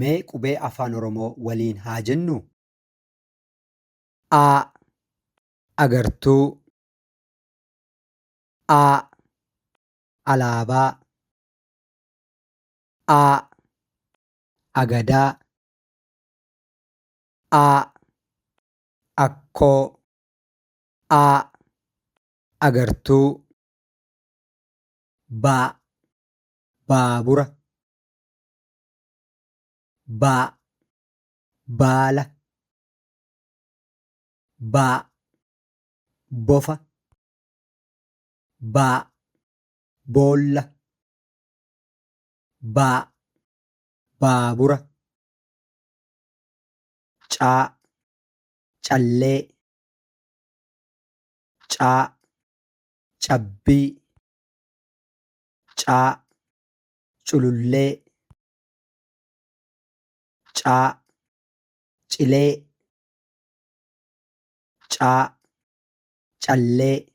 Mee qubee afaan Oromoo waliin haa jennuu? A. Agartuu. A. Alaabaa. A. Agadaa. A. Akkoo. A. Agartuu. B. Baabura. B. Baala. B. Bofa. B. Boolla. B. Baabura. C. Callee. C. Cabbii. C. Culullee. C. Cilee. C. Callee.